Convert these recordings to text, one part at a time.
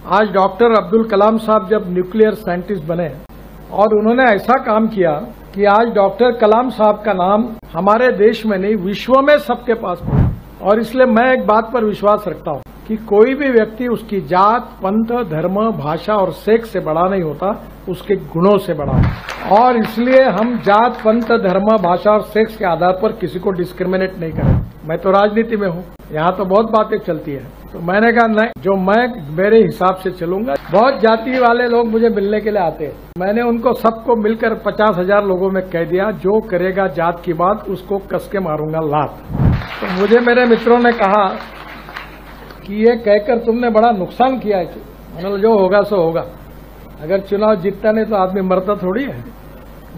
आज डॉक्टर अब्दुल कलाम साहब जब न्यूक्लियर साइंटिस्ट बने और उन्होंने ऐसा काम किया कि आज डॉक्टर कलाम साहब का नाम हमारे देश में नहीं विश्व में सबके पास पहुंचा। और इसलिए मैं एक बात पर विश्वास रखता हूं कि कोई भी व्यक्ति उसकी जात, पंथ, धर्म, भाषा और सेक्स से बड़ा नहीं होता, उसके गुणों से बड़ा होता। और इसलिए हम जात, पंथ, धर्म, भाषा और सेक्स के आधार पर किसी को डिस्क्रिमिनेट नहीं करें। मैं तो राजनीति में हूं, यहाँ तो बहुत बातें चलती है, तो मैंने कहा नहीं, जो मैं मेरे हिसाब से चलूंगा। बहुत जाति वाले लोग मुझे मिलने के लिए आते हैं, मैंने उनको सबको मिलकर 50,000 लोगों में कह दिया, जो करेगा जात की बात उसको कस के मारूंगा लात। तो मुझे मेरे मित्रों ने कहा कि ये कहकर तुमने बड़ा नुकसान किया है। मैंने जो होगा सो होगा, अगर चुनाव जीतता नहीं तो आदमी मरता थोड़ी है,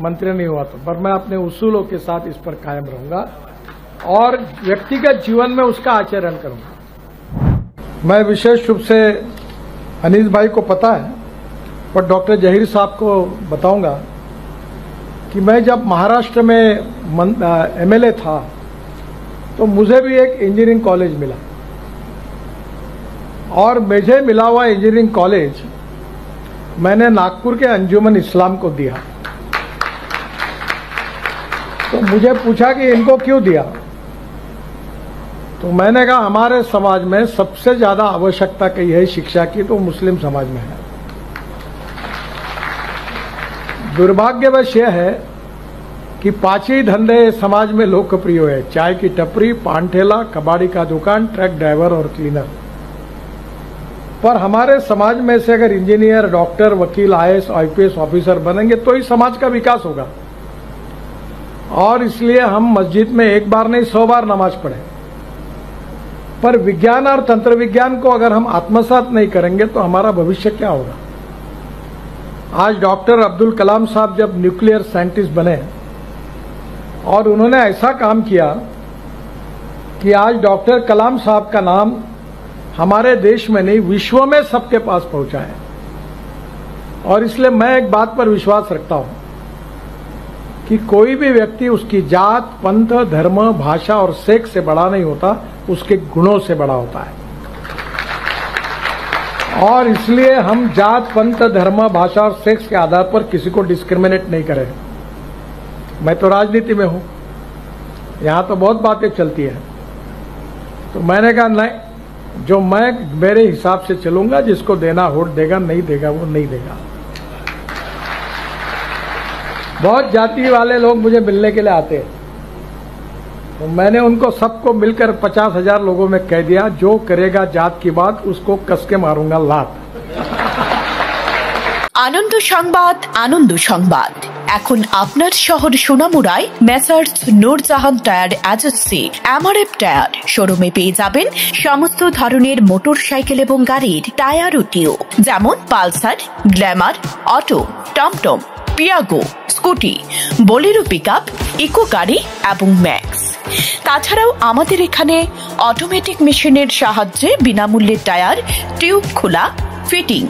मंत्री नहीं हुआ तो। पर मैं अपने उसूलों के साथ इस पर कायम रहूंगा और व्यक्तिगत जीवन में उसका आचरण करूंगा। मैं विशेष रूप से अनीस भाई को पता है, पर डॉक्टर जहीर साहब को बताऊंगा कि मैं जब महाराष्ट्र में एमएलए था तो मुझे भी एक इंजीनियरिंग कॉलेज मिला और मुझे मिला हुआ इंजीनियरिंग कॉलेज मैंने नागपुर के अंजुमन इस्लाम को दिया। तो मुझे पूछा कि इनको क्यों दिया, तो मैंने कहा हमारे समाज में सबसे ज्यादा आवश्यकता कही है शिक्षा की, तो मुस्लिम समाज में है। दुर्भाग्यवश यह है कि 5 ही धंधे समाज में लोकप्रिय है, चाय की टपरी, पान ठेला, कबाड़ी का दुकान, ट्रक ड्राइवर और क्लीनर। पर हमारे समाज में से अगर इंजीनियर, डॉक्टर, वकील, आईएएस, आईपीएस ऑफिसर बनेंगे तो ही समाज का विकास होगा। और इसलिए हम मस्जिद में एक बार नहीं 100 बार नमाज पढ़े, पर विज्ञान और तंत्र विज्ञान को अगर हम आत्मसात नहीं करेंगे तो हमारा भविष्य क्या होगा। आज डॉक्टर अब्दुल कलाम साहब जब न्यूक्लियर साइंटिस्ट बने और उन्होंने ऐसा काम किया कि आज डॉक्टर कलाम साहब का नाम हमारे देश में नहीं विश्व में सबके पास पहुंचा है। और इसलिए मैं एक बात पर विश्वास रखता हूं कि कोई भी व्यक्ति उसकी जात, पंथ, धर्म, भाषा और सेक्स से बड़ा नहीं होता, उसके गुणों से बड़ा होता है। और इसलिए हम जात, पंथ, धर्म, भाषा और सेक्स के आधार पर किसी को डिस्क्रिमिनेट नहीं करें। मैं तो राजनीति में हूं, यहां तो बहुत बातें चलती है, तो मैंने कहा नहीं, जो मैं मेरे हिसाब से चलूंगा, जिसको देना वोट देगा, नहीं देगा वो नहीं देगा। बहुत जाति वाले लोग मुझे मिलने के लिए आते हैं, तो मैंने उनको सबको मिलकर 50,000 लोगों में कह दिया, जो करेगा जात की बात उसको कस के मारूंगा लात। आनंद संबाद, आनंद संबाद এখন আপনার শহর সোনামুড়ায় Messrs Nurjahan tyre agency MRF tyre শোরুমে পেয়ে যাবেন সমস্ত ধরনের মোটরসাইকেল এবং গাড়ির টায়ার ও টিউব, যেমন পালসার, গ্ল্যামার, অটো, টমটম, Piaggio, Scooty, Bolero pickup, Eeco গাড়ি এবং ম্যাক্স। তাছাড়াও আমাদের এখানে অটোমেটিক মেশিনের সাহায্যে বিনামূল্যে টায়ার, টিউব খোলা, ফিটিং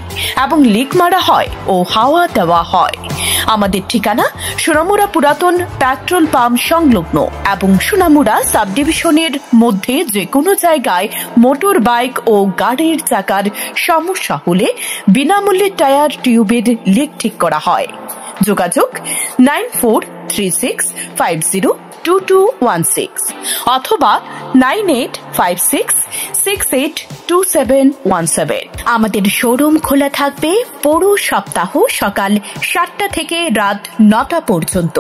এবং লিক মারা হয় ও হাওয়া দেওয়া হয়। আমাদের ঠিকানা সোনামুড়া পুরাতন পেট্রোল পাম্প সংলগ্ন এবং সোনামুড়া সাব ডিভিশনের মধ্যে যে কোনো জায়গায় মোটর বাইক ও গাড়ির চাকার সমস্যা হলে বিনামূল্যে টায়ার, টিউবের লিক ঠিক করা হয়। যোগাযোগ 9436502216 অথবা 9856682717। আমাদের শোরুম খোলা থাকবে পুরো সপ্তাহ সকাল 7টা থেকে রাত 9টা পর্যন্ত।